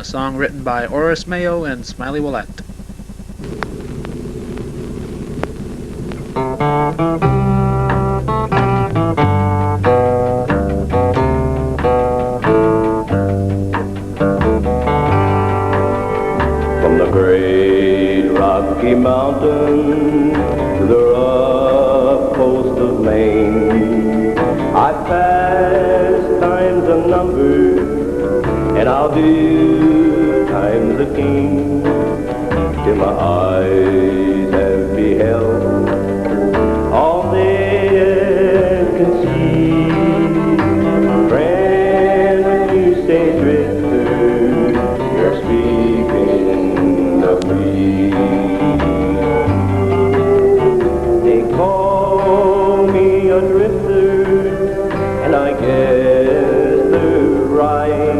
song written by Oris Mayo and Smiley Willette. From the great Rocky Mountain to the rough coast of Maine, I've passed times unnumbered, and I'll do times a king, till my eyes have beheld all they can see. Friend, when you say drifter, you're speaking of me. They call me a drifter, and I guess they're right.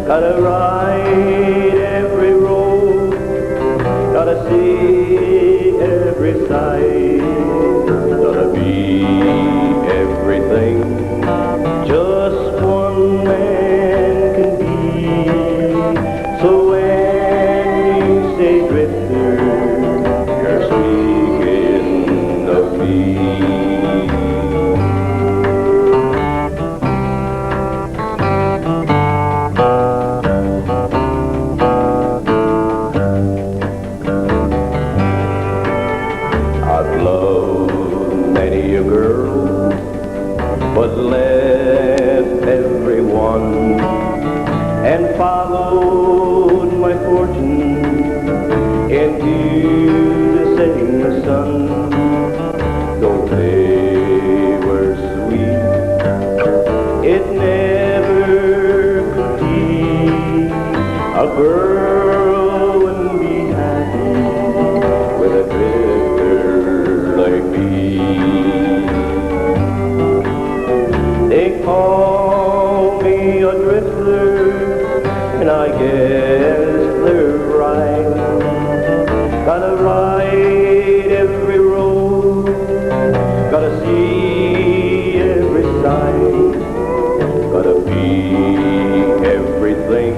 Gotta ride every road, gotta see every sight, gotta be everything just one man can be. So when you say drifter, you're speaking of me. I've loved many a girl, but left everyone and followed my fortune into the setting sun. Though they were sweet, it never could be. A girl wouldn't be happy with a drifter like me. They call me a drifter, and I guess they're right. Gotta ride every road, gotta see every sight, gotta be everything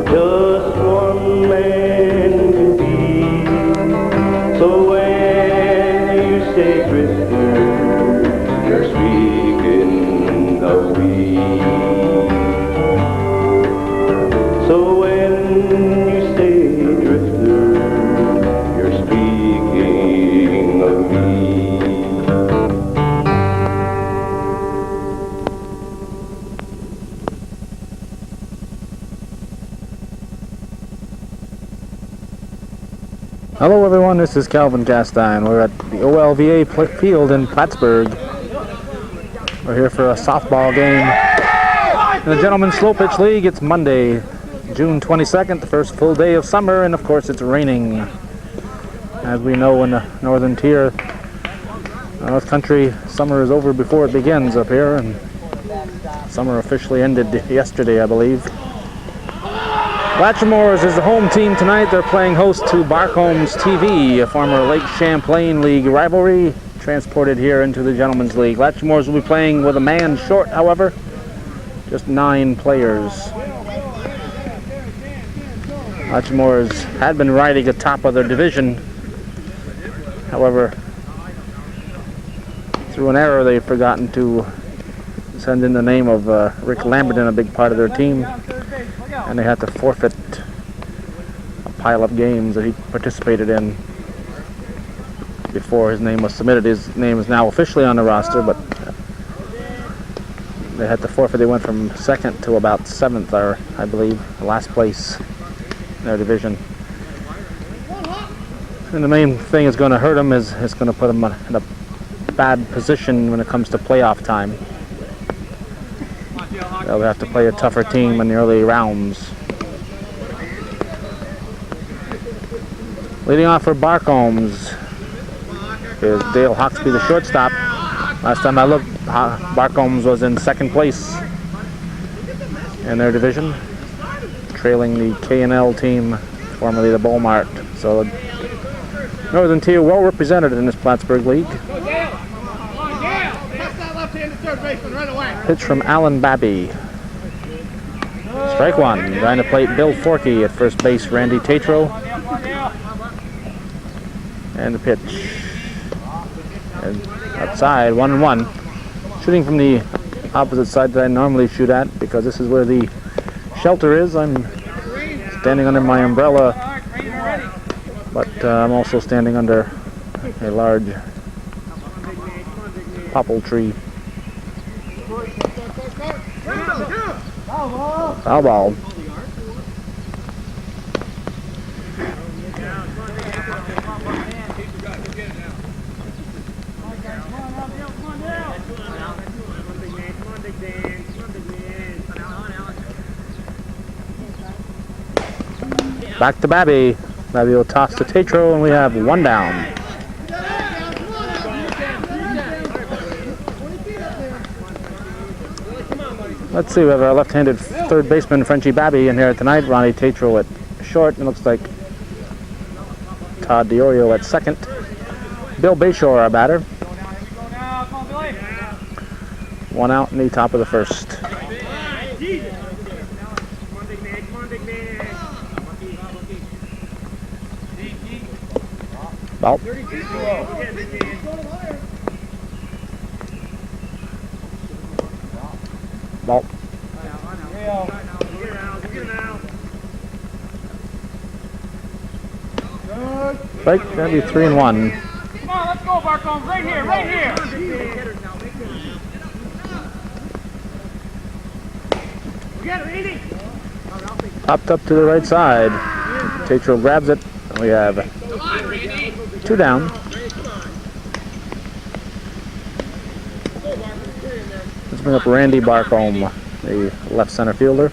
just one man can be. So when you say drifter, you're speaking of me. So when you say drifter, you're speaking of me. Hello everyone, this is Calvin Castine. We're at the OLVA field in Plattsburgh. We're here for a softball game in the Gentlemen's Slow Pitch League. It's Monday, June 22nd, the first full day of summer, and of course it's raining. As we know, in the northern tier, North Country, summer is over before it begins up here, and summer officially ended yesterday, I believe. Latremore is the home team tonight. They're playing host to Barcomb's TV, a former Lake Champlain League rivalry, transported here into the Gentlemen's League. Latremore will be playing with a man short, however, just 9 players. Latremore had been riding atop of their division. However, through an error, they've forgotten to send in the name of Rick Lamberton, a big part of their team, and they had to forfeit a pile of games that he participated in before his name was submitted. His name is now officially on the roster, but they had to forfeit. They went from 2nd to about 7th, or I believe, last place in their division. And the main thing is going to hurt them is it's going to put them in a bad position when it comes to playoff time. They'll have to play a tougher team in the early rounds. Leading off for Barcombs is Dale Hawksby, the shortstop. Last time I looked, Barcombs was in 2nd place in their division, trailing the K&L team, formerly the Beaumont. So Northern Tier well represented in this Plattsburgh League. Pitch from Alan Babby. Strike one. Behind the plate, Bill Forkey. At first base, Randy Tatro. And the pitch. And outside, 1-1. Shooting from the opposite side that I normally shoot at because this is where the shelter is. I'm standing under my umbrella, but I'm also standing under a large popple tree. Foul ball. Back to Babby. Babby will toss to Tatro, and we have one down. Let's see, we have our left-handed third baseman, Frenchie Babby, in here tonight. Ronnie Tatro at short, and it looks like Todd DiOrio at second. Bill Bayshore, our batter. One out in the top of the first. Ball. Ball. Right, that'd be 3-1. Come on, let's go, Barcomb. Right here, right here. Popped up to the right side. Tatro grabs it, and we have 2 down. Let's bring up Randy Barcomb, the left center fielder.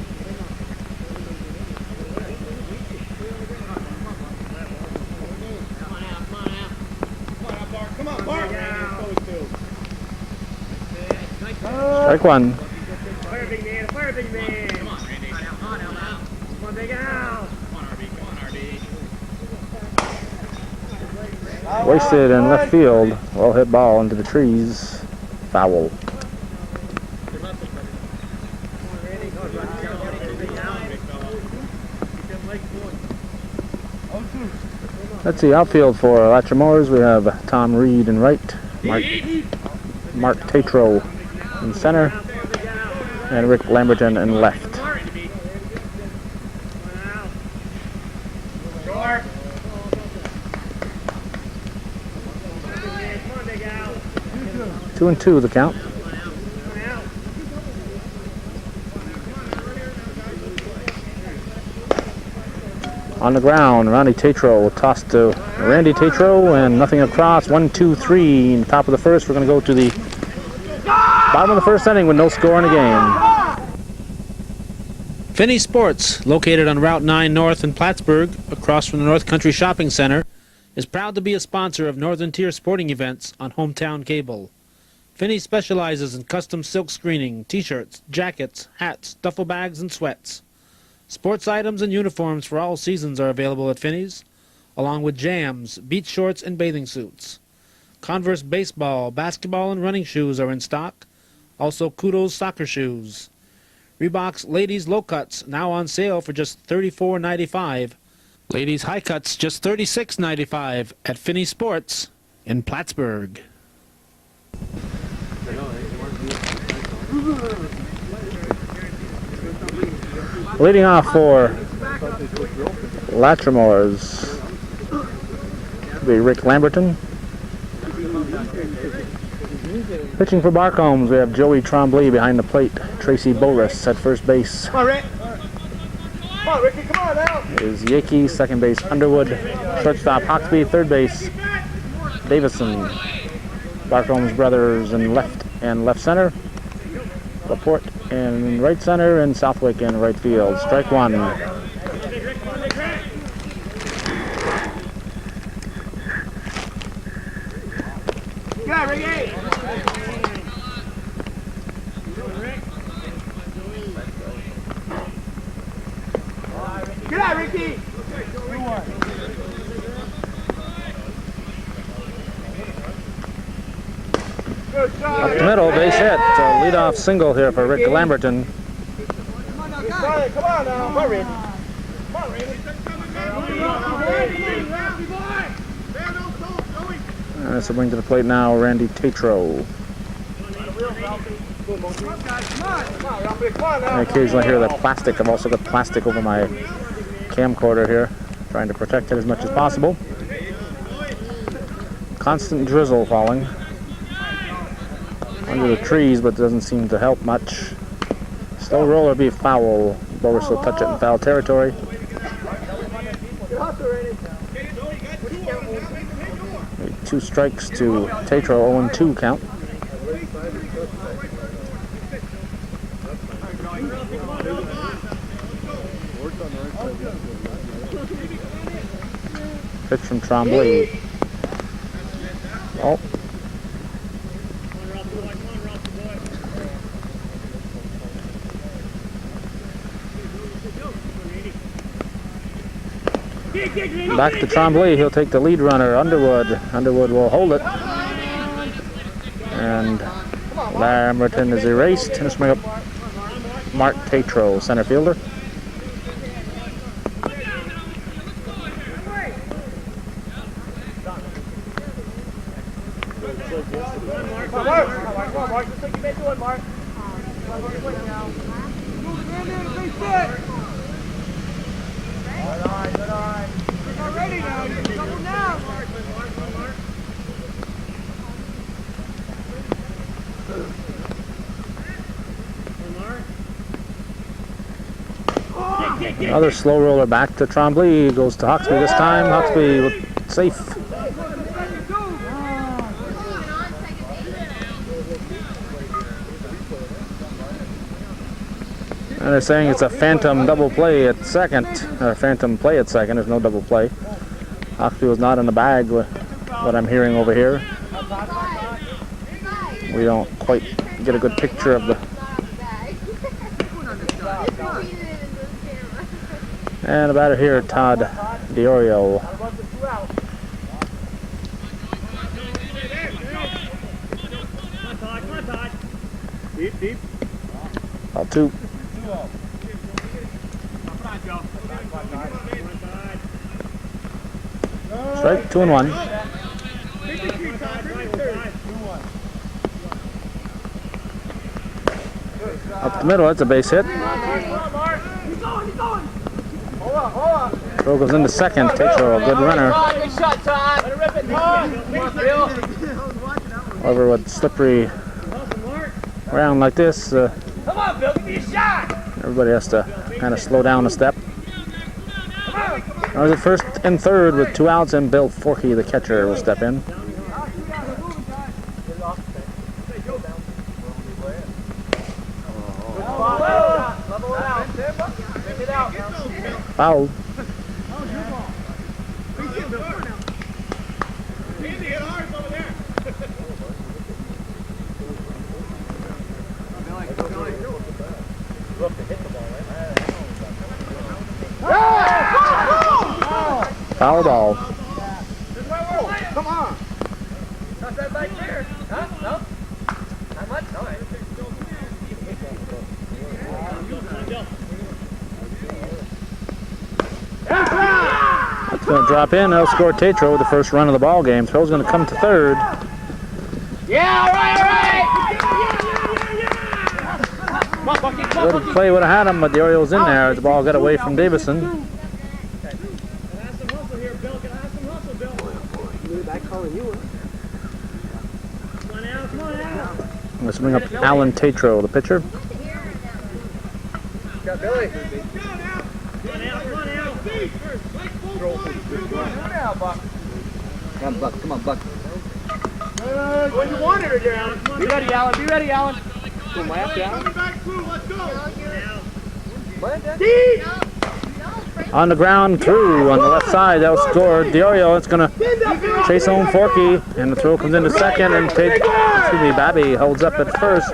Strike one. Fire, big man. Fire, big man. Come on, Randy. Come on, Come on, big Al. Come on, RB. Come on, RB. Wasted in left field. Well hit ball into the trees. Foul. Let's see, outfield for Latremores. We have Tom Reed in right, Mark Tatro in center, and Rick Lamberton in left. Two and two the count. On the ground, Ronnie Tatro will toss to Randy Tatro, and nothing across. 1, 2, 3 in the top of the first. We're going to go to the bottom of the first inning with no score in the game. Finney Sports, located on Route 9 North in Plattsburgh, across from the North Country Shopping Center, is proud to be a sponsor of Northern Tier sporting events on Hometown Cable. Finney specializes in custom silk screening, t-shirts, jackets, hats, duffel bags, and sweats. Sports items and uniforms for all seasons are available at Finney's, along with jams, beach shorts, and bathing suits. Converse baseball, basketball, and running shoes are in stock. Also Kudos soccer shoes. Reebok's ladies low cuts now on sale for just $34.95. Ladies high cuts just $36.95 at Finney Sports in Plattsburgh. Leading off for Latremores will be Rick Lamberton. Pitching for Barcombs, we have Joey Trombley behind the plate. Tracy Boris at first base. Come on, Rick. Come on, Ricky. Come on now. Is Yakey, second base Underwood, shortstop Hawksby, third base Davison. Barcombs brothers in left and left center. Laporte in right center, and Southwick in right field. Strike one. Get out, Ricky. Get out, Ricky. Up the middle, base hit. So leadoff single here for Rick Lamberton. Come on now. Come on, Randy. Come on, Randy. And this will bring to the plate now Randy Tatro. I occasionally hear the plastic. I've also got plastic over my camcorder here, trying to protect it as much as possible. Constant drizzle falling under the trees, but doesn't seem to help much. Slow roller be foul. Bowlers still touch it in foul territory. 2 strikes to Tatro, 0-2 count. Pitch from Tremblay. Oh. Back to Tremblay. He'll take the lead runner, Underwood. Underwood will hold it. And Lamberton is erased. Let's bring up Mark Tatro, center fielder. Another slow roller back to Tremblay. Goes to Hawksby this time. Hawksby safe. And they're saying it's a phantom double play at second, or phantom play at second. There's no double play. Hawksby was not in the bag, what I'm hearing over here. We don't quite get a good picture of the. And the batter here, Todd DiOrio. Deep, deep. Ball 2. Strike, 2-1. Up the middle, that's a base hit. Throw goes into second. Tatro, a good runner. However, with slippery ground like this, everybody has to kind of slow down a step. That was at first and third with 2 outs, and Bill Forkey, the catcher, will step in. Foul. Foul ball. Come on. Not that back there. Huh? No? Not much? No. It's going to drop in. They'll score Tatro with the first run of the ball game. Throw's going to come to third. Yeah, all right, Come on, Bucky, come on, Good play would have had him, but the Orioles in there. The ball got away from Davison. Can I have some hustle here, Bill? Can I have some hustle, Bill? I'm calling you. Come on out, come on out. Let's bring up Alan Tatro, the pitcher. Got Billy. Come on out. Come on, Buck. Come on, Buck. When you want her there, Alan. Be ready, Alan. Be ready, Alan. Go left, Alan. Deep. On the ground, through on the left side. That was scored. DiOrio, it's going to chase home Forkey, and the throw comes into second, and Babby holds up at first.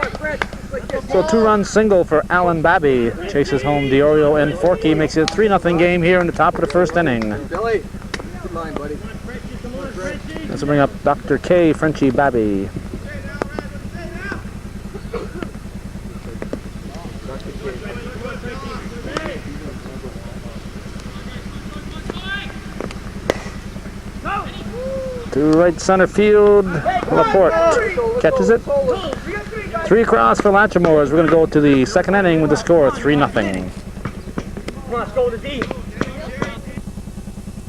So a 2-run single for Alan Babby. Chases home DiOrio and Forkey. Makes it a 3-0 game here in the top of the first inning. Billy, good line, buddy. Let's bring up Dr. K. Frenchie Babby. To right center field, Laporte catches it. 3 across for Latremore as we're going to go to the second inning with the score 3-0. Come on, let's go to D.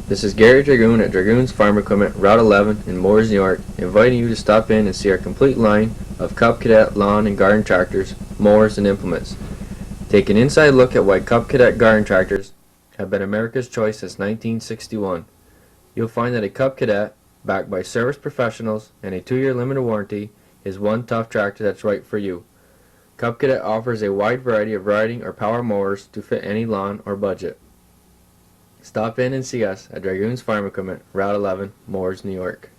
This is Gary Dragoon at Dragoon's Farm Equipment, Route 11 in Moores, New York, inviting you to stop in and see our complete line of Cub Cadet lawn and garden tractors, mowers, and implements. Take an inside look at why Cub Cadet garden tractors have been America's choice since 1961. You'll find that a Cub Cadet, backed by service professionals and a 2-year limited warranty, is one tough tractor that's right for you. Cub Cadet offers a wide variety of riding or power mowers to fit any lawn or budget. Stop in and see us at Dragoon's Farm Equipment, Route 11, Moores, New York.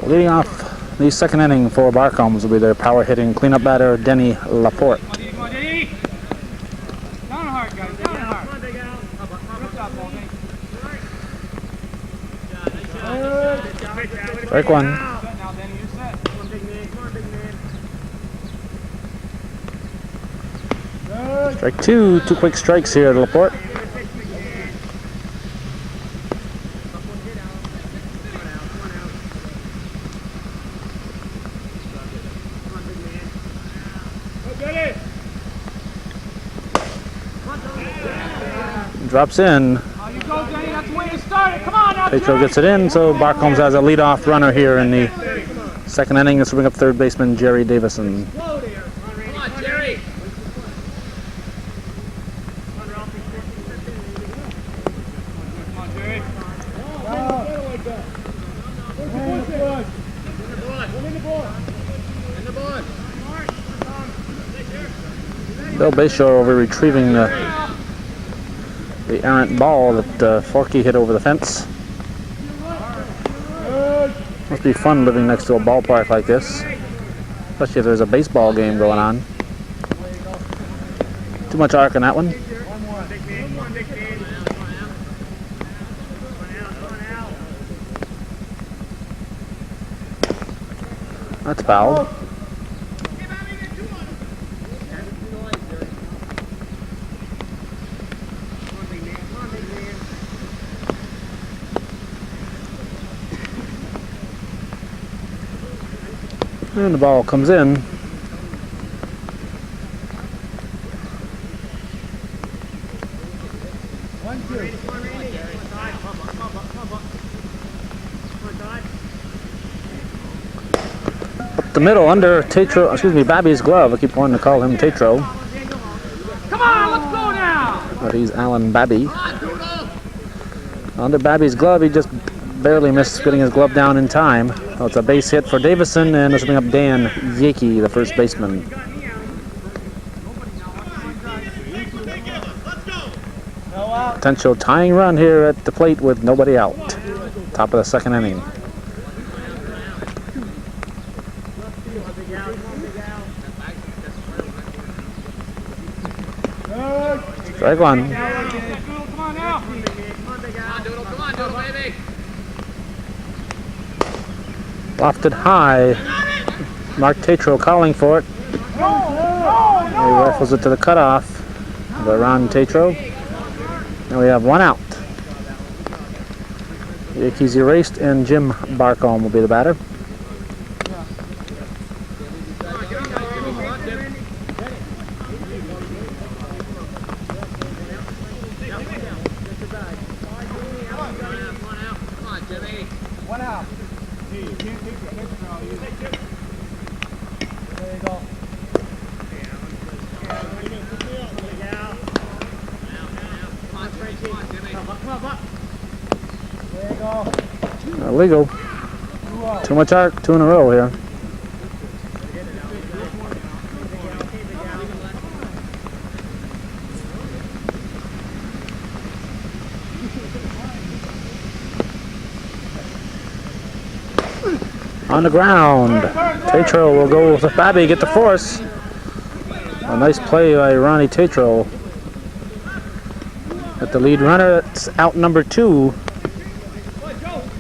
Leading off the second inning for Barcombs will be their power hitting cleanup batter, Denny Laporte. Come on, Denny. Down hard, guys. Down hard. Come on, Big Al. Good job, Baldy. Strike one. Now, Denny, you're set. Come on, big man. Come on, big man. Strike two. 2 quick strikes here to Laporte. Drops in. You go, Denny. That's the way to start it. Come on now, Petro gets it in, so Barcombs has a leadoff runner here in the second inning. This will bring up third baseman Jerry Davison. Come on, Jerry. Come on, Jerry. Bill Bayshore over retrieving the errant ball that Forky hit over the fence. Must be fun living next to a ballpark like this, especially if there's a baseball game going on. Too much arc on that one. That's foul. And the ball comes in. Up the middle under Babby's glove. I keep wanting to call him Tatro, Come on, let's go now. but he's Alan Babby. Under Babby's glove, he just barely missed getting his glove down in time. Oh, it's a base hit for Davison, and this will bring up Dan Yakey, the first baseman. Potential tying run here at the plate with nobody out. Top of the second inning. Strike one. Come on now. Come on, Doodle, baby. Lofted high. Mark Tatro calling for it. He rifles it to the cutoff by Ron Tatro. Now we have one out. Yankees erased, and Jim Barcomb will be the batter. One out. Hey, you can't take the picture out. There you go. There you go. Illegal. Too much arc, 2 in a row here. On the ground. Tatro will go with Babby, get the force. A nice play by Ronnie Tatro. At the lead runner, that's out number 2.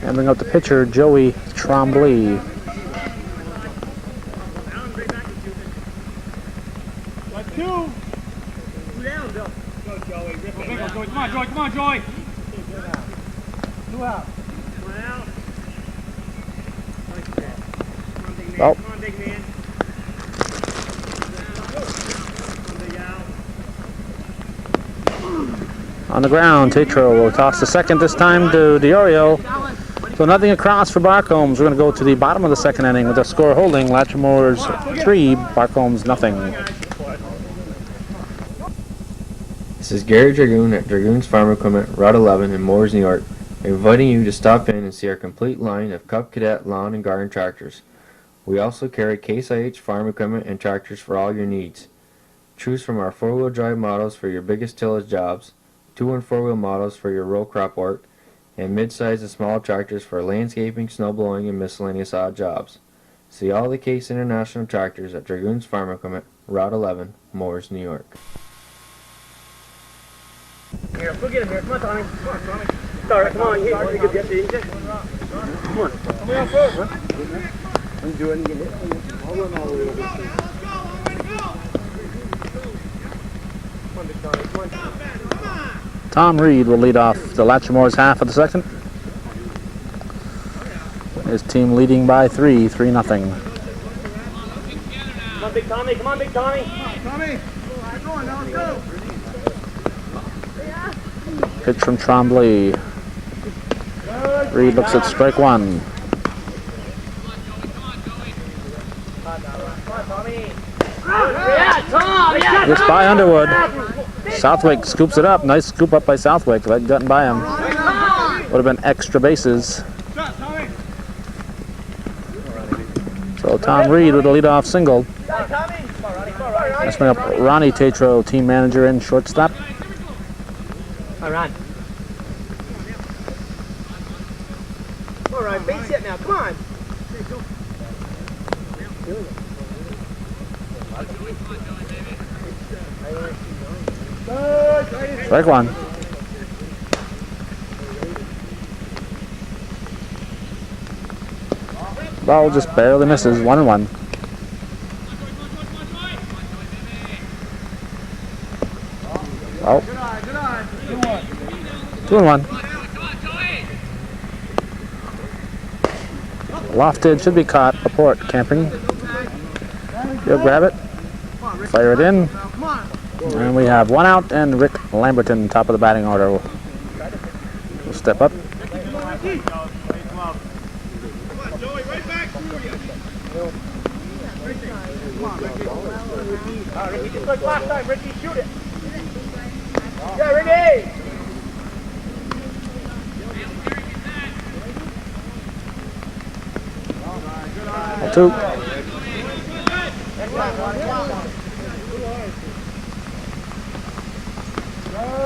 And bring up the pitcher, Joey Trombley. on, Joey. 2 out. 1 out. Oh. Come on, big man. On the ground, Tatro will toss the second this time to Diorio. So nothing across for Barcombs. We're going to go to the bottom of the second inning with the score holding. Latrimore's 3, Barcombs nothing. This is Gary Dragoon at Dragoon's Farm Equipment, Route 11 in Moores, New York, inviting you to stop in and see our complete line of Cub Cadet lawn and garden tractors. We also carry Case IH farm equipment and tractors for all your needs. Choose from our 4-wheel drive models for your biggest tillage jobs, 2- and 4-wheel models for your row crop work, and mid-size and small tractors for landscaping, snow blowing, and miscellaneous odd jobs. See all the Case International tractors at Dragoon's Farm Equipment, Route 11, Moores, New York. Here, go get him here. Come on, Tommy. Come on, Tommy. Start. Come on, here. You get the update. Come on. Come on first. I'm doing it. I'll run all the way over. Come on, big Tommy. Come on. Tom Reed will lead off the Latrimore's half of the second. His team leading by 3-0. Come on, big Tommy. Come on, big Tommy. Tommy. Come on, now let's go. Pitch from Tremblay. Reed looks at strike 1. Gets by Underwood. Southwick scoops it up. Nice scoop up by Southwick. That gotten by him. Would have been extra bases. So Tom Reed with a leadoff single. Let's bring up Ronnie Tatro, team manager and shortstop. All right. All right, base hit now. Come on. Strike 1. Ball just barely misses. 1-1. Oh. 2-1. Lofted should be caught. Laporte camping. He'll grab it. Fire it in. And we have 1 out, and Rick Lamberton, top of the batting order, will step up. Ricky, just like last time. Ricky, shoot it. Yeah, Ricky. 2.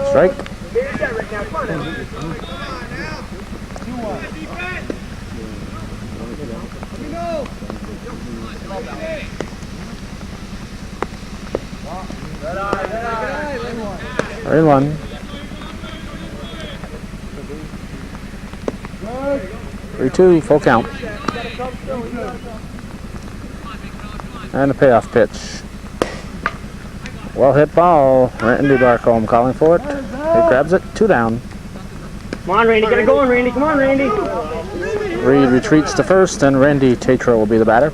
Strike. Three 1. 3-2, full count. And a payoff pitch. Well hit ball. Randy Barcomb calling for it. He grabs it. 2 down. Come on, Randy. Get it going, Randy. Come on, Randy. Reed retreats to first, and Randy Tatro will be the batter.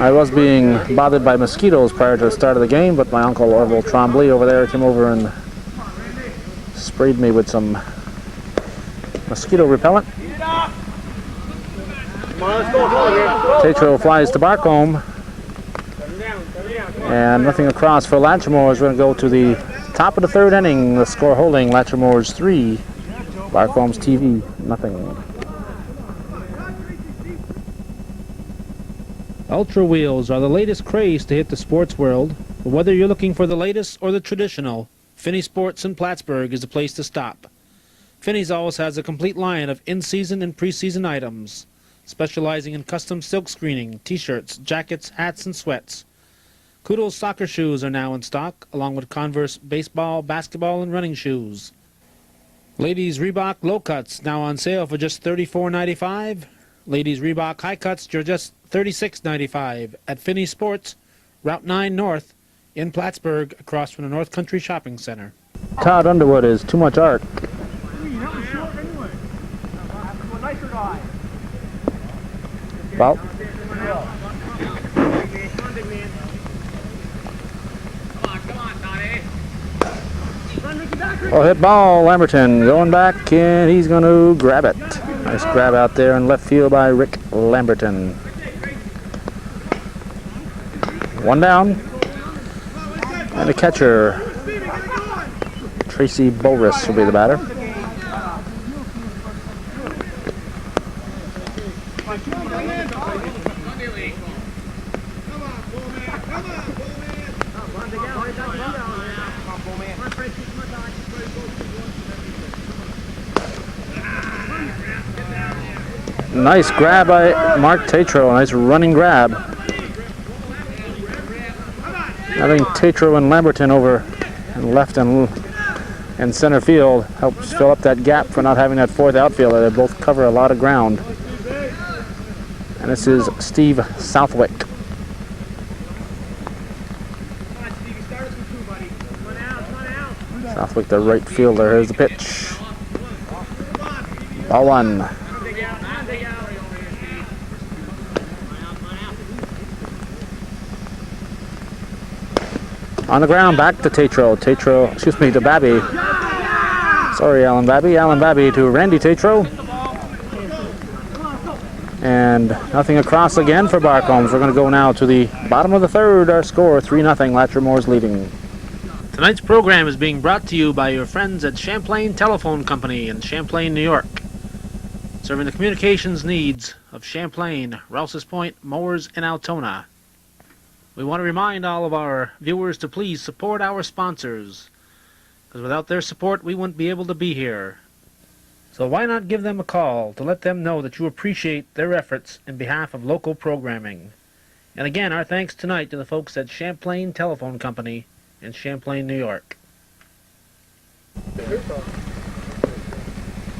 I was being bothered by mosquitoes prior to the start of the game, but my uncle Orville Tremblay over there came over and sprayed me with some mosquito repellent. Tatro flies to Barcomb, and nothing across for Latremore. We're going to go to the top of the 3rd inning. The score holding Latrimore's 3, Barcomb's TV nothing. Ultra wheels are the latest craze to hit the sports world, but whether you're looking for the latest or the traditional, Finney Sports in Plattsburgh is the place to stop. Finney's always has a complete line of in-season and pre-season items, specializing in custom silk screening, t-shirts, jackets, hats, and sweats. Kudos soccer shoes are now in stock, along with Converse baseball, basketball, and running shoes. Ladies Reebok low cuts now on sale for just $34.95. Ladies Reebok high cuts for just $36.95 at Finney Sports, Route 9 North in Plattsburgh, across from the North Country Shopping Center. Todd Underwood is too much art. Well, well hit ball, Lamberton going back, and he's going to grab it. Nice grab out there in left field by Rick Lamberton. One down. And the catcher, Tracy Boris, will be the batter. Nice grab by Mark Tatro. Nice running grab. Having Tatro and Lamberton over in left and center field helps fill up that gap for not having that fourth outfielder. They both cover a lot of ground. And this is Steve Southwick. Southwick, the right fielder. Here's the pitch. Ball one. On the ground, back to Tatro. To Babby. Sorry, Alan Babby. Alan Babby to Randy Tatro. And nothing across again for Barcomb. We're going to go now to the bottom of the third. Our score, 3-0. Latremore is leading. Tonight's program is being brought to you by your friends at Champlain Telephone Company in Champlain, New York, serving the communications needs of Champlain, Rouse's Point, Mowers, and Altona. We want to remind all of our viewers to please support our sponsors, because without their support we wouldn't be able to be here. So why not give them a call to let them know that you appreciate their efforts in behalf of local programming. And again, our thanks tonight to the folks at Champlain Telephone Company in Champlain, New York.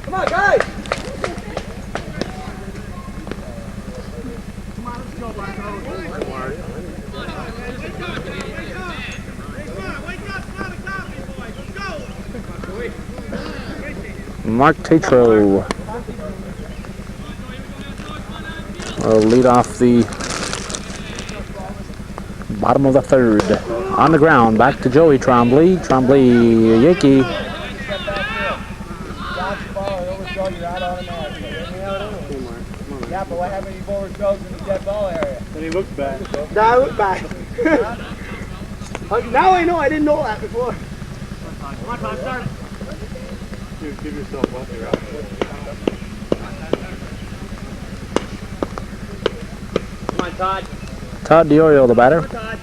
Come on, guys! Mark Tatro will lead off the bottom of the third. On the ground, back to Joey Trombley. Trombley, Yankee. Yeah, but what happened if he overthrows in the dead ball area? Then he looks back. Now I look back. Now I know, I didn't know that before. Come on, Tom, start. Give yourself one thing out. Come on, Todd. Todd DiOrio, the batter. Todd.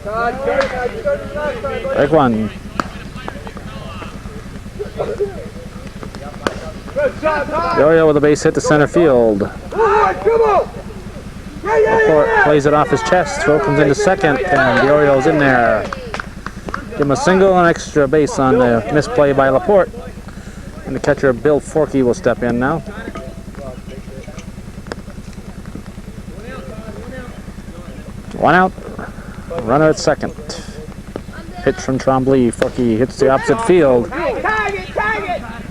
Todd, you started the last time, buddy. Break one. Good job, Todd. DiOrio with a base hit to center field. Come on. Laporte plays it off his chest. Throw comes into second, and DiOrio's in there. Give him a single and extra base on the misplay by Laporte. And the catcher, Bill Forkey, will step in now. One out. Runner at second. Pitch from Trombley. Forkey hits the opposite field.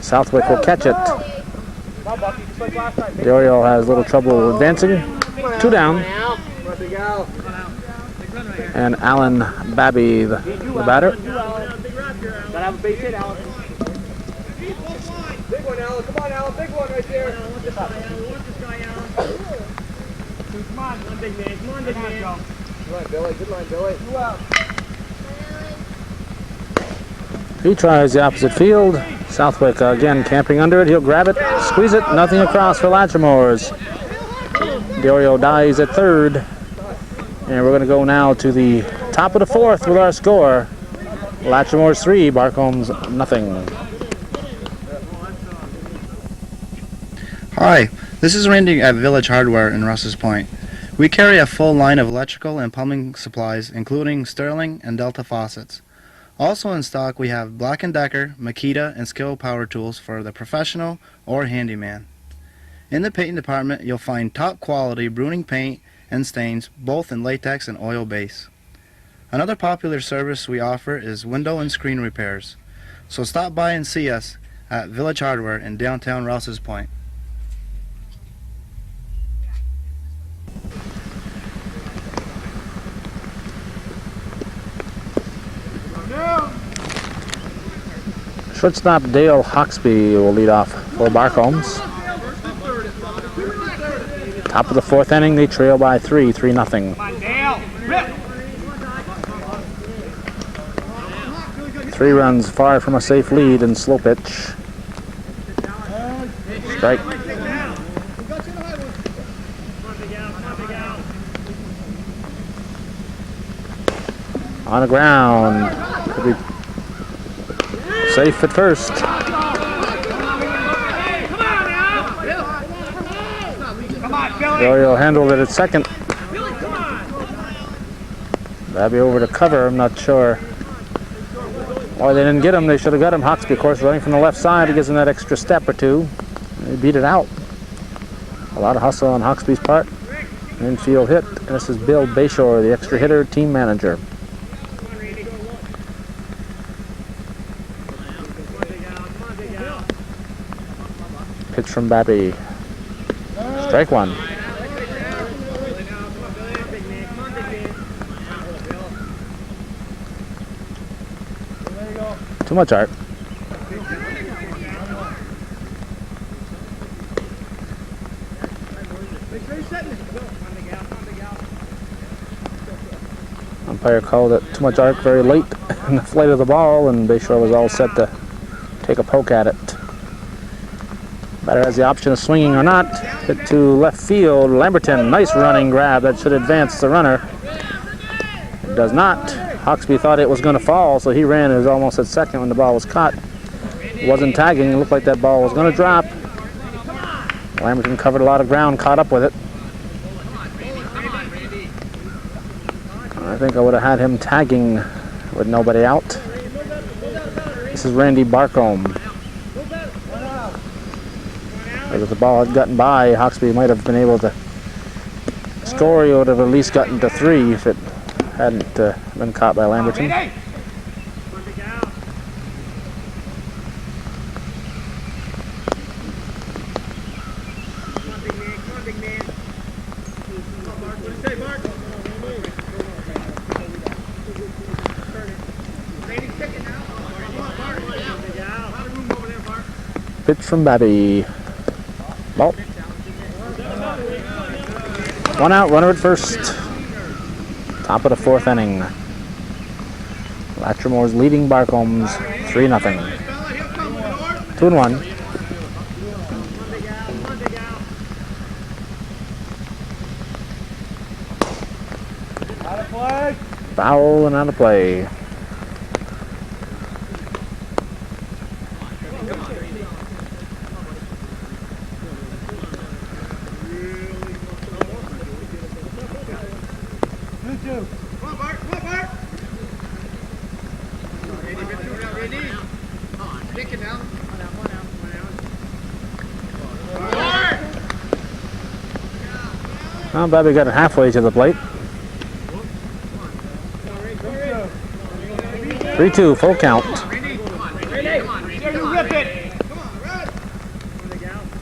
Southwick will catch it. DiOrio has a little trouble advancing. Two down. And Alan Babby, the batter. Gotta have a base hit, Alan. Big one, Alan. Come on, Alan. Big one right there. Come on, big man. Come on, big man. Good line, Billy. Good line, Billy. He tries the opposite field. Southwick again camping under it. He'll grab it, squeeze it. Nothing across for Latremore. DiOrio dies at third. And we're going to go now to the top of the fourth with our score. Latremore 3, Barcomb's nothing. Hi, this is Randy at Village Hardware in Rouse's Point. We carry a full line of electrical and plumbing supplies, including Sterling and Delta faucets. Also in stock, we have Black & Decker, Makita, and Skill power tools for the professional or handyman. In the painting department, you'll find top quality Bruning paint and stains, both in latex and oil base. Another popular service we offer is window and screen repairs. So stop by and see us at Village Hardware in downtown Rouse's Point. Shortstop Dale Hawksby will lead off for Barcombs. Top of the fourth inning, they trail by 3-0. 3 runs far from a safe lead in slow pitch. Strike. On the ground. Could be safe at first. Billy will handle it at second. That'd be over to cover, I'm not sure why they didn't get him. They should have got him. Hawksby, of course, running from the left side. He gives him that extra step or two. They beat it out. A lot of hustle on Hawksby's part. An infield hit. And this is Bill Bayshore, the extra hitter, team manager. Pitch from Babby. Strike one. Too much art. Umpire called it too much arc very late in the flight of the ball, and Bayshore was all set to take a poke at it. Batter has the option of swinging or not. Hit to left field. Lamberton, nice running grab. That should advance the runner. It does not. Hawksby thought it was going to fall, so he ran. It was almost at second when the ball was caught. It wasn't tagging. It looked like that ball was going to drop. Lamberton covered a lot of ground, caught up with it. I think I would have had him tagging with nobody out. This is Randy Barcomb. If the ball had gotten by, Hawksby might have been able to score. He would have at least gotten to 3 if it hadn't been caught by Lamberton. Pitch from Babby. Ball. 1 out, runner at first. Top of the fourth inning. Latremore's leading Barcombs 3-0. 2-1. Foul and out of play. Well, Babby got it halfway to the plate. 3-2, full count.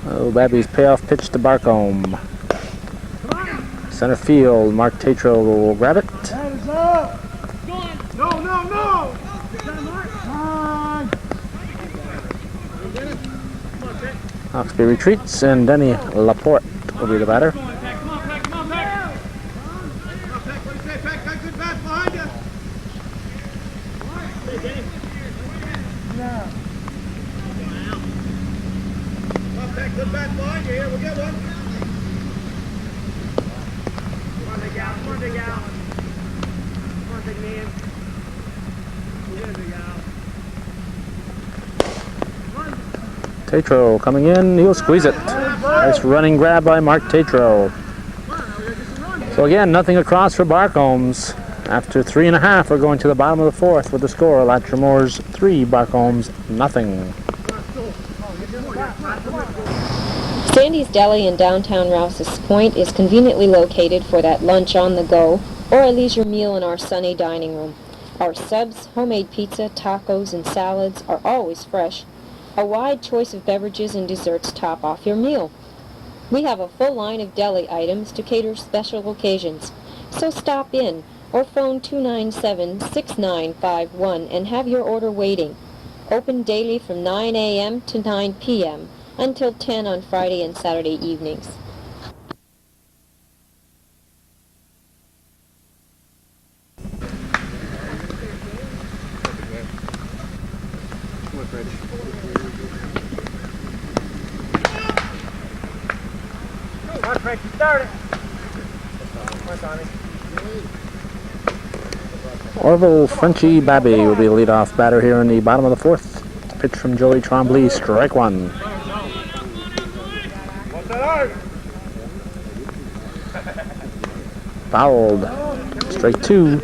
Oh, Babby's payoff pitch to Barcomb. Center field, Mark Tatro will grab it. Hawksby retreats, and Denny Laporte will be the batter. Good bat behind you here, we'll get one. Come on, big gal, come on, big gal. Come on, big man. Big gal. Tatro coming in, he'll squeeze it. Nice running grab by Mark Tatro. So again, nothing across for Barcombs. After 3.5, we're going to the bottom of the fourth with the score. Latremore's 3, Barcombs nothing. Stay Randy's Deli in downtown Rouse's Point is conveniently located for that lunch on the go or a leisure meal in our sunny dining room. Our subs, homemade pizza, tacos, and salads are always fresh. A wide choice of beverages and desserts top off your meal. We have a full line of deli items to cater special occasions. So stop in or phone 297-6951 and have your order waiting. Open daily from 9 a.m. to 9 p.m. until 10 on Friday and Saturday evenings. Come on, Frank, start it. Come on, Tommy. Orville Frenchie Babby will be the leadoff batter here in the bottom of the fourth. Pitch from Joey Trombley, strike one. Fouled. Strike two.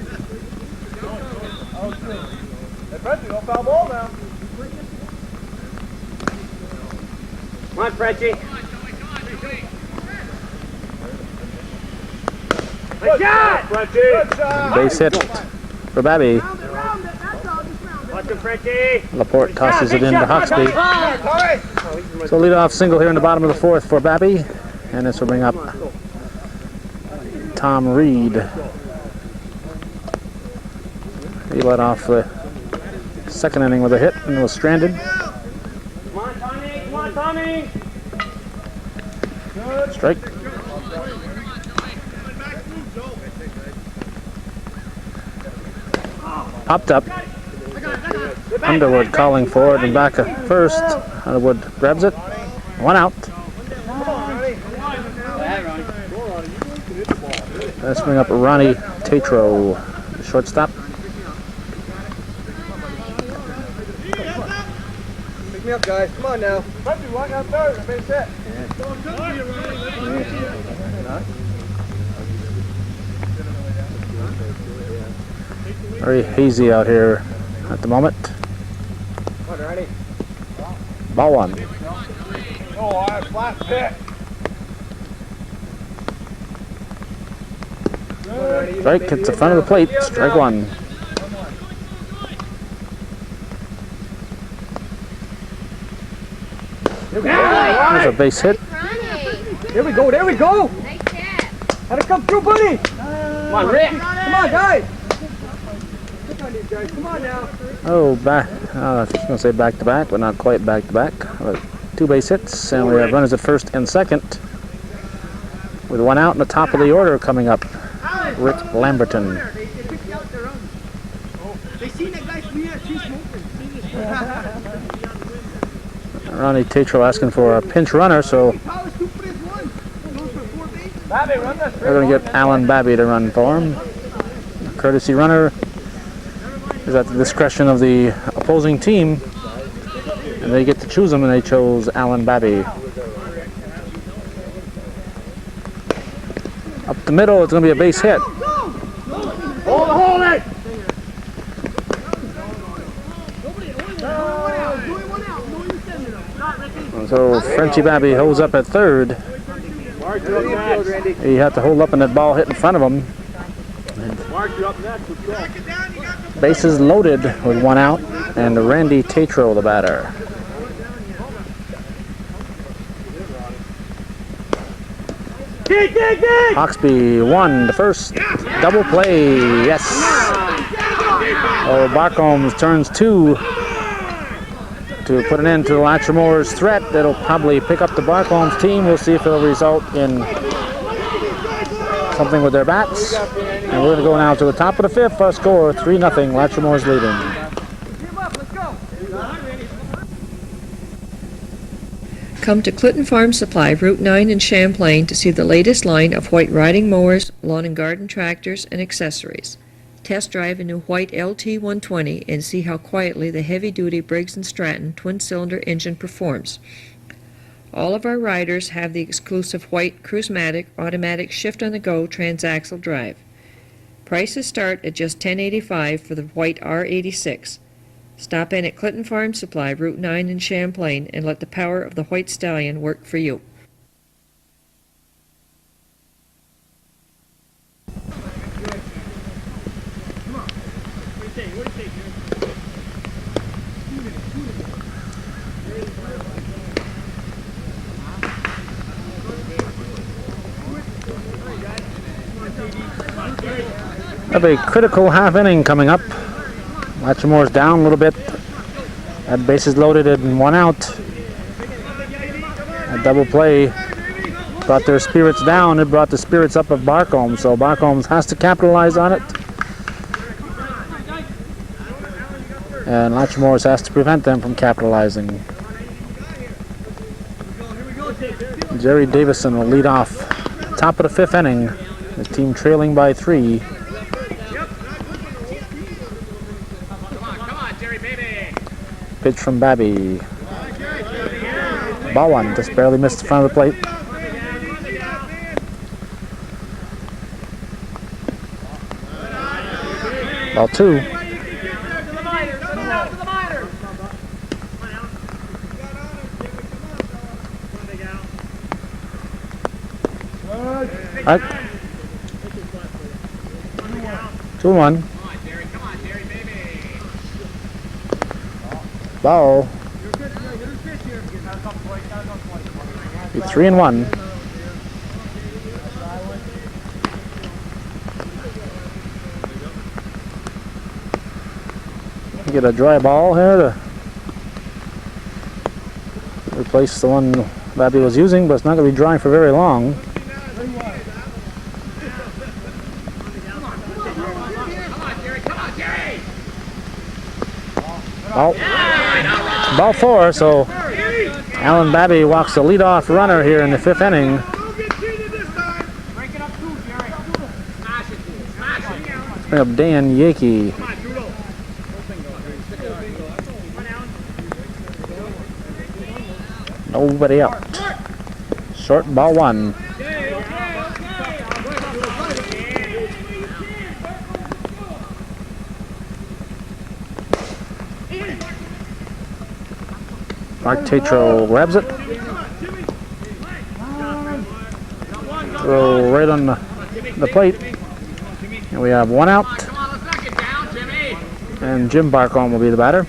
Come on, Frenchie. Good shot! Base hit for Babby. Watch him, Frenchie. Laporte tosses it into Hawksby. So leadoff single here in the bottom of the fourth for Babby. And this will bring up Tom Reed. He led off the second inning with a hit and was stranded. Come on, Tommy. Come on, Tommy. Strike. Popped up. Underwood calling for it and back at first. Underwood grabs it. One out. Let's bring up Ronnie Tatro, shortstop. Pick me up, guys. Come on now. Walk out third. I'm base hit. Very hazy out here at the moment. Come on, Ronnie. Ball one. Oh, I flat pick. Strike hits the front of the plate. Strike one. There's a base hit. There we go. There we go. How'd it come through, buddy? Come on, Rick. Come on, guys. Pick on these guys. Come on now. Oh, back. I was going to say back to back, but not quite back to back. Two base hits, and we have runners at first and second. With one out in the top of the order coming up, Rick Lamberton. Ronnie Tatro asking for a pinch runner, so they're going to get Alan Babby to run for him. A courtesy runner is at the discretion of the opposing team, and they get to choose him, and they chose Alan Babby. Up the middle, it's going to be a base hit. Hold it! So Frenchie Babby holds up at third. He had to hold up and that ball hit in front of him. Bases loaded with one out, and Randy Tatro the batter. Hawksby won the first. Double play, yes. Oh, Barcomb turns two to put an end to the Latremore's threat. That'll probably pick up the Barcomb's team. We'll see if it'll result in something with their bats. And we're going to go now to the top of the fifth. Our score, 3-0. Latremore's leading. Come to Clinton Farm Supply, Route 9 in Champlain to see the latest line of white riding mowers, lawn and garden tractors, and accessories. Test drive a new white LT120 and see how quietly the heavy-duty Briggs & Stratton twin-cylinder engine performs. All of our riders have the exclusive white Cruise-Matic automatic shift-on-the-go transaxle drive. Prices start at just $10.85 for the white R86. Stop in at Clinton Farm Supply, Route 9 in Champlain, and let the power of the White Stallion work for you. Have a critical half inning coming up. Latrimore's down a little bit. Had bases loaded and 1 out. A double play brought their spirits down. It brought the spirits up of Barcomb, so Barcomb has to capitalize on it. And Latremore has to prevent them from capitalizing. Jerry Davison will lead off. Top of the 5th inning. The team trailing by 3. Pitch from Babby. Ball 1, just barely missed the front of the plate. Ball 2. All right. 2-1. Ball. 3-1. Get a dry ball here to replace the one Babby was using, but it's not going to be dry for very long. Ball 4, so Alan Babby walks the leadoff runner here in the 5th inning. Bring up Dan Yakey. Nobody out. Short, ball 1. Mark Tatro grabs it. Throw right on the plate. And we have 1 out. And Jim Barcomb will be the batter.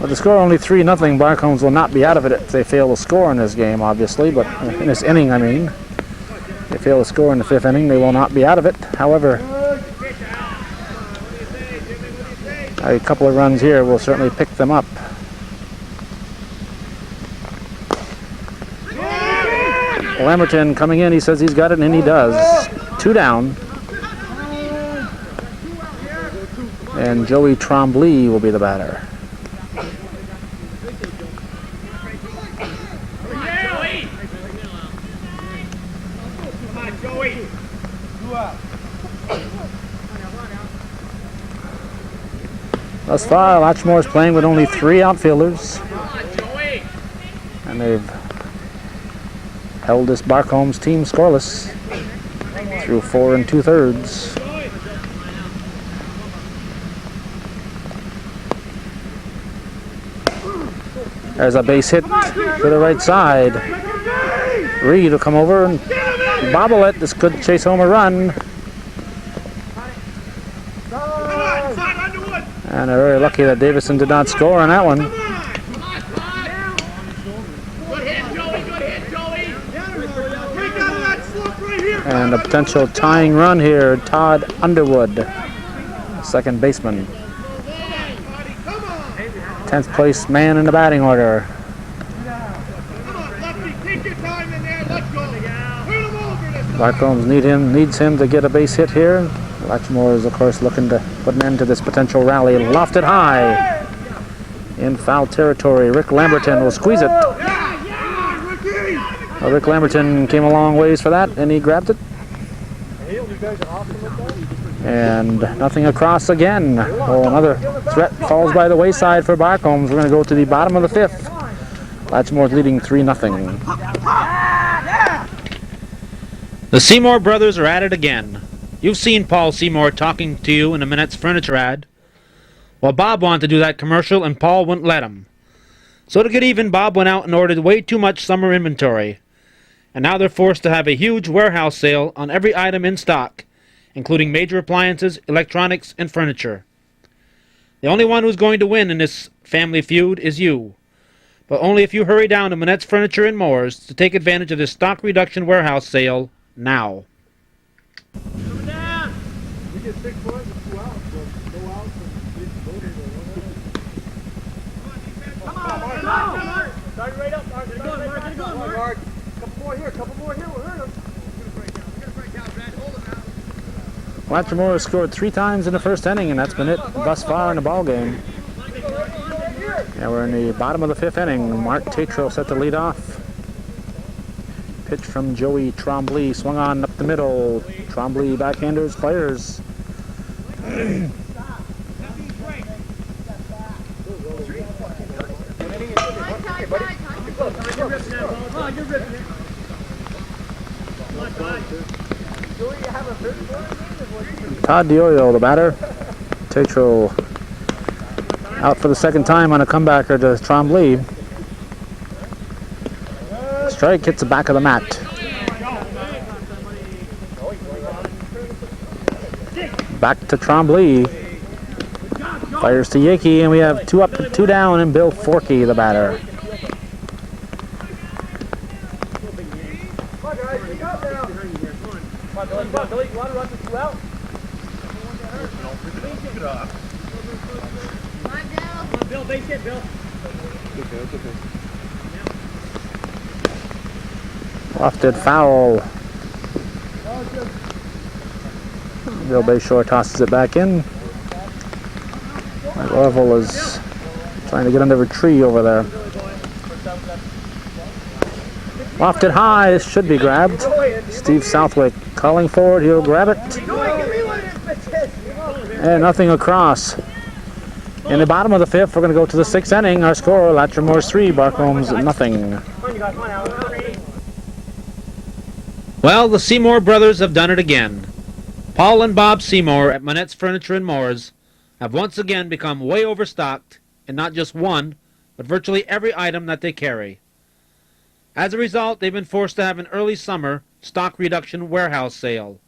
With the score only 3-0, Barcombs will not be out of it if they fail to score in this game, obviously. But in this inning, I mean. If they fail to score in the 5th inning, they will not be out of it. However, a couple of runs here will certainly pick them up. Lamberton coming in, he says he's got it, and he does. 2 down. And Joey Trombley will be the batter. Thus far, Latremore is playing with only 3 outfielders. And they've held this Barcomb's team scoreless through 4 2/3. There's a base hit to the right side. Reed will come over and bobble it. This could chase home a run. And they're very lucky that Davison did not score on that one. And a potential tying run here, Todd Underwood, second baseman. 10th place man in the batting order. Barcomb needs him to get a base hit here. Latremore is, of course, looking to put an end to this potential rally. Lofted high in foul territory. Rick Lamberton will squeeze it. Well, Rick Lamberton came a long ways for that, and he grabbed it. And nothing across again. Oh, another threat falls by the wayside for Barcombs. We're going to go to the bottom of the 5th. Latrimore's leading 3-0. The Seymour brothers are at it again. You've seen Paul Seymour talking to you in a Minette's Furniture ad. Well, Bob wanted to do that commercial, and Paul wouldn't let him. So to get even, Bob went out and ordered way too much summer inventory. and now they're forced to have a huge warehouse sale on every item in stock, including major appliances, electronics, and furniture. The only one who's going to win in this family feud is you, but only if you hurry down to Manette's Furniture and More's to take advantage of this stock reduction warehouse sale now. Coming down. We get 6 points and 2 outs, so no outs and voted. Come on, Mark. Start right up, Mark. Get it going, Mark. Get it going, Mark. Couple more here, we'll hurt him. Latremore has scored 3 times in the first inning, and that's been it thus far in the ball game. Yeah, we're in the bottom of the 5th inning. Mark Tatro set the lead off. Pitch from Joey Trombley, swung on up the middle. Trombley backhanders, fires. Todd DiOrio, the batter. Tatro out for the second time on a comebacker to Trombley. Strike hits the back of the mat. Back to Trombley. Fires to Yakey, and we have 2 up, 2 down, and Bill Forkey, the batter. Billy, you want to run the 2 out? Come on, Bill. Base hit, Bill. Lofted foul. Bill Bayshore tosses it back in. Orville is trying to get under a tree over there. Lofted high, this should be grabbed. Steve Southwick calling for it, he'll grab it. And nothing across. In the bottom of the 5th, we're going to go to the 6th inning. Our score, Latremore 3, Barcomb's nothing. Well, the Seymour brothers have done it again. Paul and Bob Seymour at Manette's Furniture and More's have once again become way overstocked in not just one, but virtually every item that they carry. As a result, they've been forced to have an early summer stock reduction warehouse sale.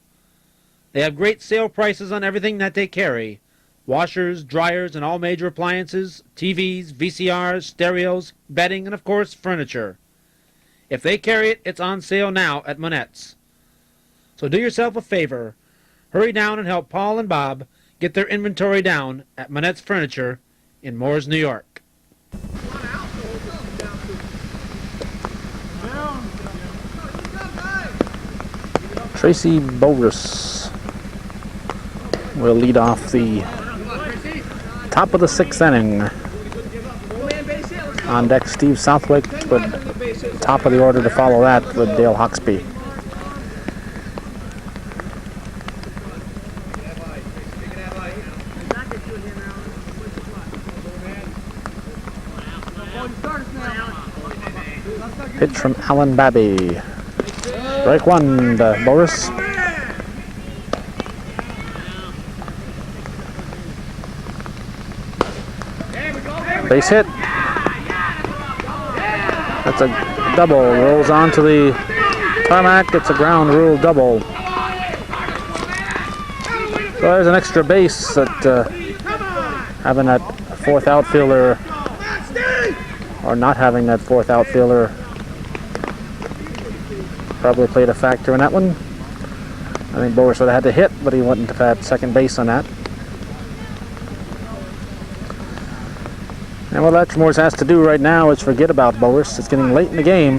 They have great sale prices on everything that they carry: washers, dryers, and all major appliances, TVs, VCRs, stereos, bedding, and of course, furniture. If they carry it, it's on sale now at Manette's. So do yourself a favor. Hurry down and help Paul and Bob get their inventory down at Manette's Furniture in Moores, New York. Tracy Boris will lead off the top of the 6th inning. On deck, Steve Southwick, with top of the order to follow that with Dale Hawksby. Pitch from Alan Babby. Strike 1 to Boris. Base hit. That's a double. Rolls onto the tarmac. It's a ground rule double. So there's an extra base that having that 4th outfielder, or not having that 4th outfielder, probably played a factor in that one. I think Boris would have had to hit, but he wouldn't have had second base on that. And what Latremore has to do right now is forget about Boris. It's getting late in the game.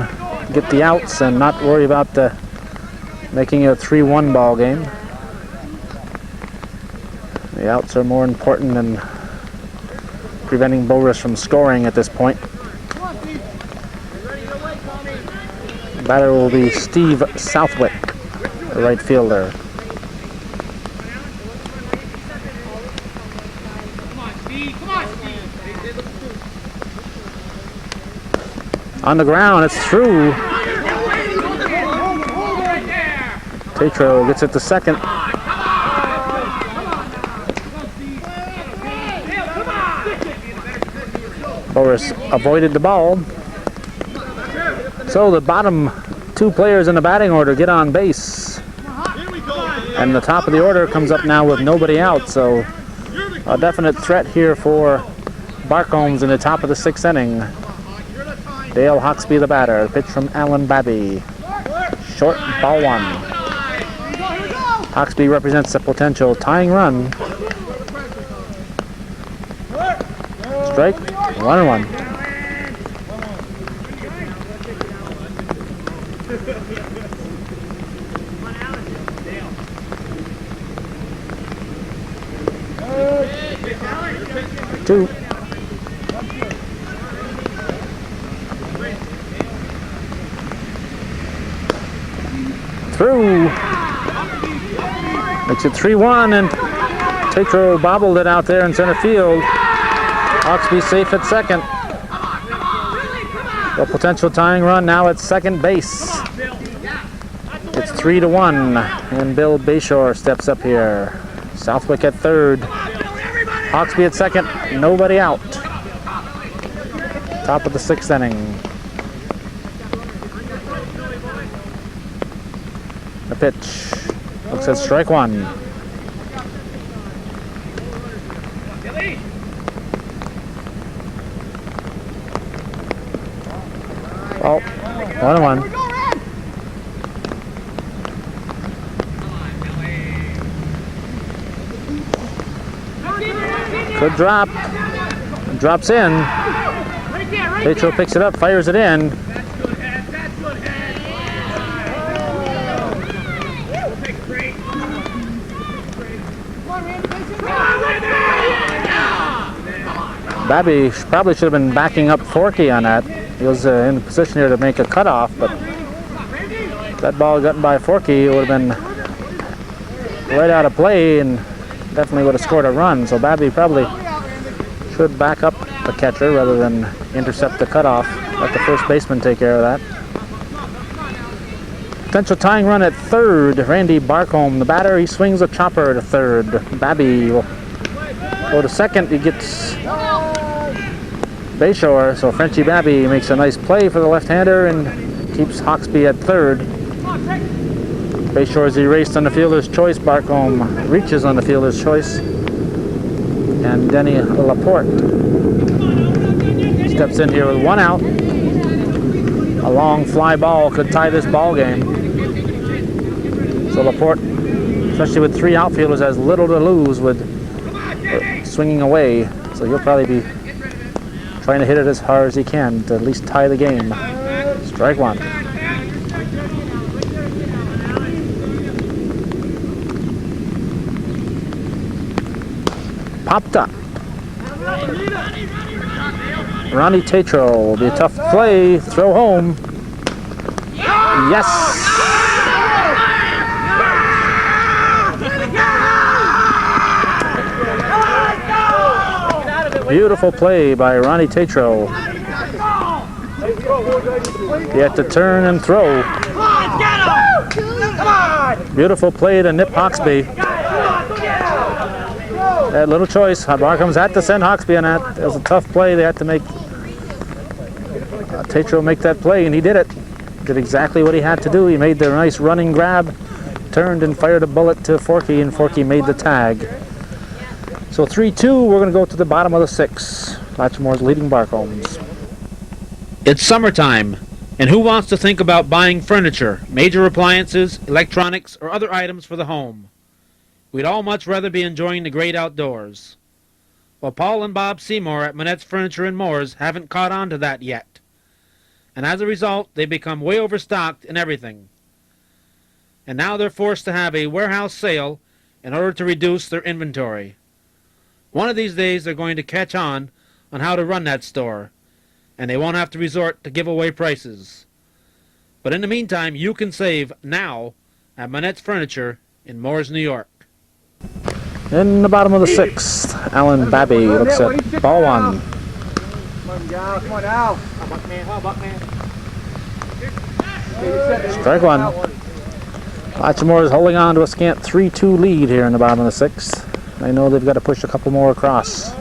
Get the outs and not worry about making it a 3-1 ball game. The outs are more important than preventing Boris from scoring at this point. The batter will be Steve Southwick, the right fielder. On the ground, it's through. Tatro gets it to second. Boris avoided the ball. So the bottom 2 players in the batting order get on base. And the top of the order comes up now with nobody out, so a definite threat here for Barcombs in the top of the 6th inning. Dale Hawksby the batter. Pitch from Alan Babby. Short, ball 1. Hawksby represents a potential tying run. Strike, 1-1. Two. Through. Makes it 3-1, and Tatro bobbled it out there in center field. Hawksby safe at second. A potential tying run now at second base. It's 3-1, and Bill Bayshore steps up here. Southwick at third. Hawksby at second. Nobody out. Top of the 6th inning. The pitch. Looks at strike 1. Oh, 1-1. Good drop. Drops in. Tatro picks it up, fires it in. Babby probably should have been backing up Forky on that. He was in position here to make a cutoff, but if that ball gotten by Forky, it would have been right out of play and definitely would have scored a run. So Babby probably should back up the catcher rather than intercept the cutoff. Let the first baseman take care of that. Potential tying run at third. Randy Barcomb, the batter, he swings a chopper to third. Babby will go to second. He gets Bayshore, so Frenchie Babby makes a nice play for the left-hander and keeps Hawksby at third. Bayshore is erased on the fielder's choice. Barcomb reaches on the fielder's choice. And Denny Laporte steps in here with 1 out. A long fly ball could tie this ball game. So Laporte, especially with 3 outfielders, has little to lose with swinging away. So he'll probably be trying to hit it as hard as he can to at least tie the game. Strike 1. Popped up. Ronnie Tatro will be a tough play. Throw home. Yes! Beautiful play by Ronnie Tatro. He had to turn and throw. Beautiful play to nip Hawksby. They had little choice. Barcombs had to send Hawksby on that. It was a tough play. They had to make Tatro make that play, and he did it. Did exactly what he had to do. He made the nice running grab, turned and fired a bullet to Forky, and Forky made the tag. So 3-2, we're going to go to the bottom of the 6th. Latrimore's leading Barcombs. It's summertime, and who wants to think about buying furniture, major appliances, electronics, or other items for the home? We'd all much rather be enjoying the great outdoors. Well, Paul and Bob Seymour at Manette's Furniture and Moors haven't caught on to that yet. And as a result, they've become way overstocked in everything. And now they're forced to have a warehouse sale in order to reduce their inventory. One of these days they're going to catch on how to run that store, and they won't have to resort to giveaway prices. But in the meantime, you can save now at Manette's Furniture in Moores, New York. In the bottom of the 6th, Alan Babby looks at ball 1. Come on, Gal. Come on now. How about man? Strike 1. Latremore is holding on to a scant 3-2 lead here in the bottom of the 6th. They know they've got to push a couple more across.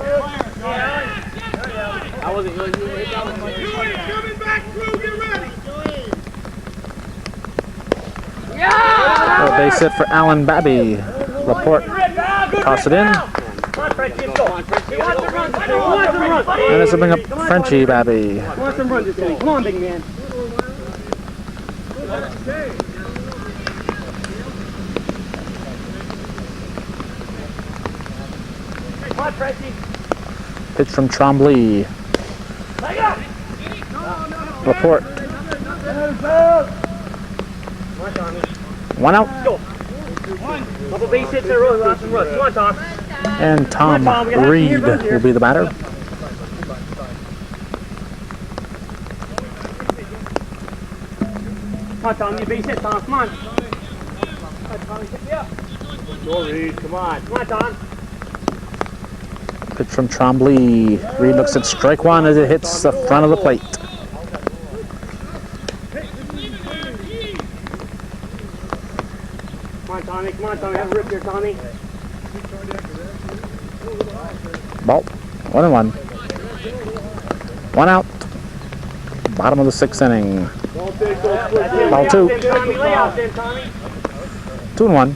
A base hit for Alan Babby. Laporte toss it in. And this will bring up Frenchie Babby. Want some runs this inning. Come on, big man. Come on, Frenchie. Pitch from Trombley. Laporte. One out. Couple base hits in a row. Lots of runs. Come on, Tom. And Tom Reed will be the batter. Come on, Tom. You base hit, Tom. Come on. Come on, Tommy. Pick me up. Go, Reed. Come on. Come on, Tom. Pitch from Trombley. Reed looks at strike one as it hits the front of the plate. Come on, Tommy. Come on, Tommy. Have a rip here, Tommy. Ball. 1-1. One out. Bottom of the 6th inning. Ball 2. Tommy, lay out then, Tommy. 2-1.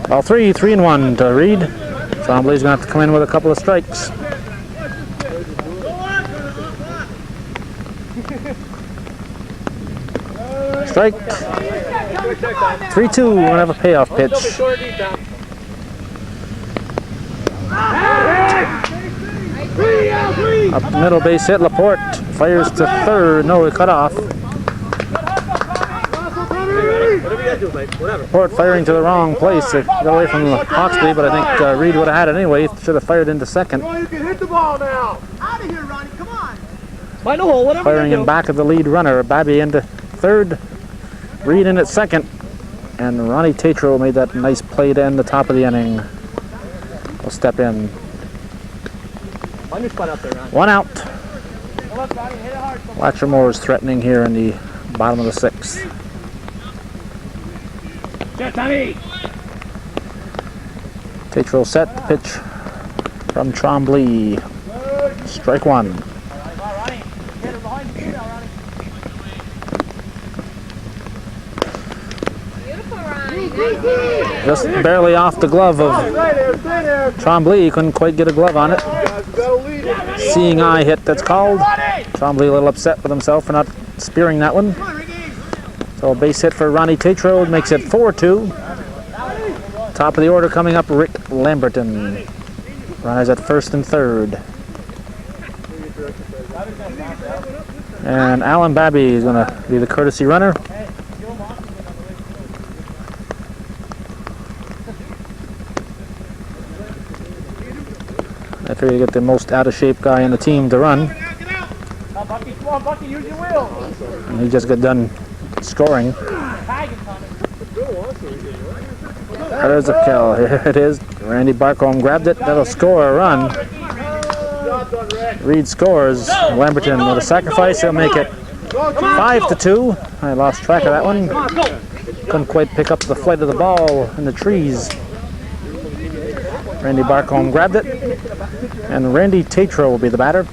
Ball 3, 3-1 to Reed. Trombley's going to have to come in with a couple of strikes. Strike. 3-2. We're going to have a payoff pitch. Up the middle, base hit. Laporte fires to third. No, he cut off. Laporte firing to the wrong place. It got away from Hawksley, but I think Reed would have had it anyway. Should have fired into second. You can hit the ball now. Out of here, Ronnie. Come on. Find a hole. Whatever. Firing in back of the lead runner. Babby into third. Reed in at second. And Ronnie Tatro made that nice play to end the top of the inning. Will step in. Find your spot up there, Ron. One out. Latremore is threatening here in the bottom of the 6th. Get Tommy. Tatro set. The pitch from Trombley. Strike one. Just barely off the glove of Trombley. He couldn't quite get a glove on it. Seeing eye hit, that's called. Trombley a little upset with himself for not spearing that one. So a base hit for Ronnie Tatro makes it 4-2. Top of the order coming up, Rick Lamberton. Runners at first and third. And Alan Babby is going to be the courtesy runner. I figure you get the most out-of-shape guy in the team to run. Come on, Bucky, use your wheel. And he just got done scoring. There's a kill. Here it is. Randy Barcomb grabbed it. That'll score a run. Reed scores. Lamberton with a sacrifice. He'll make it 5-2. I lost track of that one. Couldn't quite pick up the flight of the ball in the trees. Randy Barcomb grabbed it. And Randy Tatro will be the batter.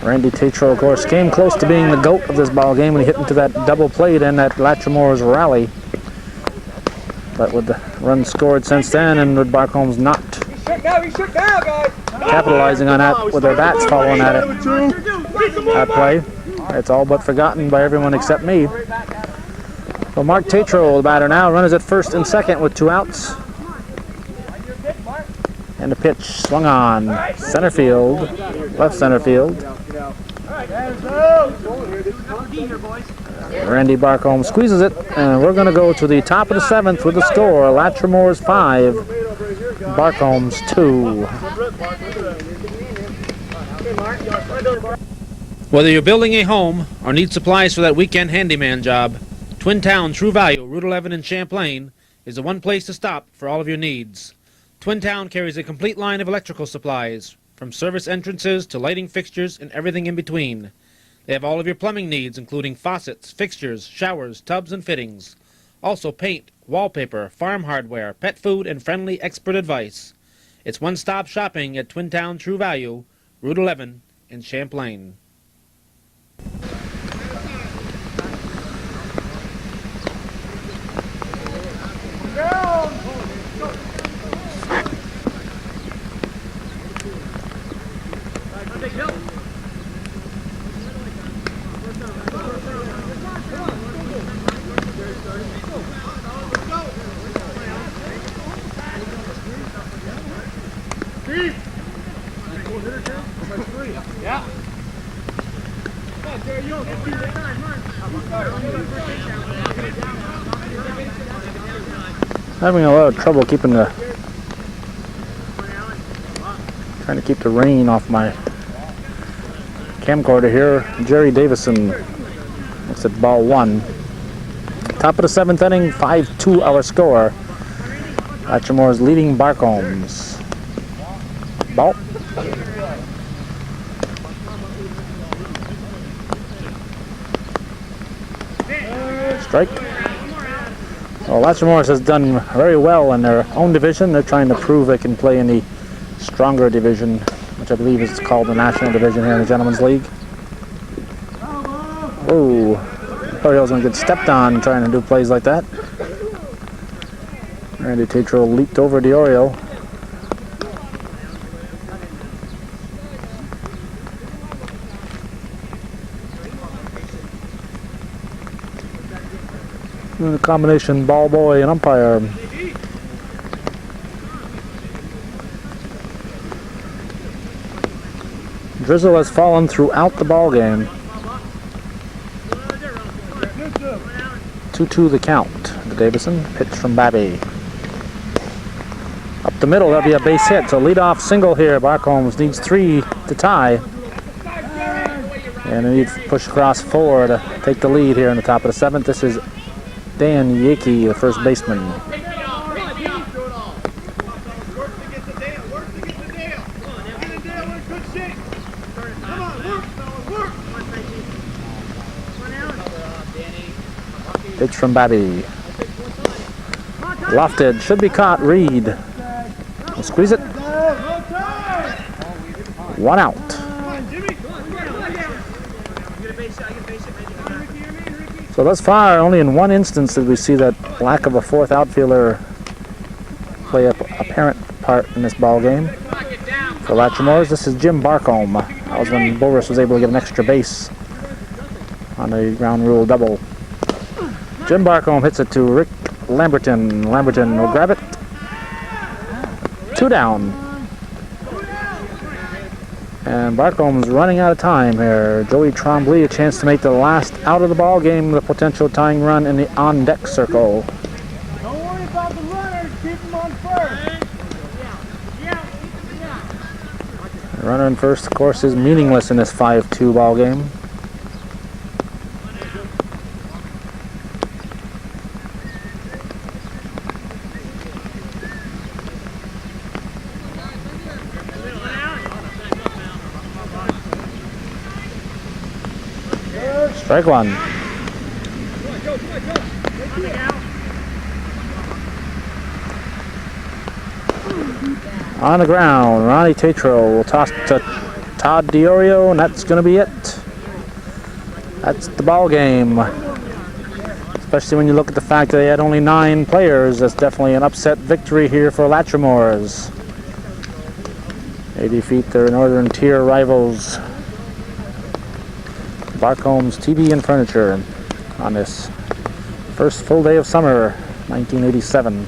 Randy Tatro, of course, came close to being the GOAT of this ball game when he hit into that double play to end that Latremore's rally. But with the runs scored since then and with Barcomb's not capitalizing on that with their bats following at it, that play, it's all but forgotten by everyone except me. So Mark Tatro, the batter now, runners at first and second with 2 outs. And the pitch swung on center field, left center field. Randy Barcomb squeezes it, and we're going to go to the top of the 7th with the score. Latremore's 5, Barcomb's 2. Whether you're building a home or need supplies for that weekend handyman job, Twin Town True Value, Route 11 in Champlain, is the one place to stop for all of your needs. Twin Town carries a complete line of electrical supplies, from service entrances to lighting fixtures and everything in between. They have all of your plumbing needs, including faucets, fixtures, showers, tubs, and fittings. Also paint, wallpaper, farm hardware, pet food, and friendly expert advice. It's one-stop shopping at Twin Town True Value, Route 11 in Champlain. Having a lot of trouble keeping trying to keep the rain off my camcorder here. Jerry Davison looks at ball 1. Top of the 7th inning, 5-2 our score. Latremore is leading Barcombs. Ball. Strike. Well, Latremore has done very well in their own division. They're trying to prove they can play in the stronger division, which I believe is called the National Division here in the Gentlemen's League. Oh, I thought he was going to get stepped on trying to do plays like that. Randy Tatro leaped over Diorio. The combination ball boy and umpire. Drizzle has fallen throughout the ball game. 2-2 the count. The Davison pitch from Babby. Up the middle, that'll be a base hit. So leadoff single here. Barcombs needs 3 to tie. And they need to push across 4 to take the lead here in the top of the 7th. This is Dan Yaki, the first baseman. Pitch from Babby. Lofted, should be caught. Reed will squeeze it. 1 out. So thus far, only in one instance did we see that lack of a 4th outfielder play a apparent part in this ball game. For Latremore, this is Jim Barcomb. That was when Boris was able to get an extra base on the ground rule double. Jim Barcomb hits it to Rick Lamberton. Lamberton will grab it. 2 down. And Barcomb's running out of time here. Joey Trombley a chance to make the last out of the ball game with a potential tying run in the on-deck circle. Don't worry about the runners, keep them on first. The runner in first, of course, is meaningless in this 5-2 ball game. Strike 1. On the ground, Ronnie Tatro will toss to Todd Diorio, and that's going to be it. That's the ball game. Especially when you look at the fact that they had only 9 players. That's definitely an upset victory here for Latremores. They defeat their Northern Tier rivals, Barcomb's TV and Furniture, on this first full day of summer, 1987.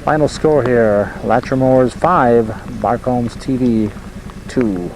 Final score here, Latremores 5, Barcomb's TV 2.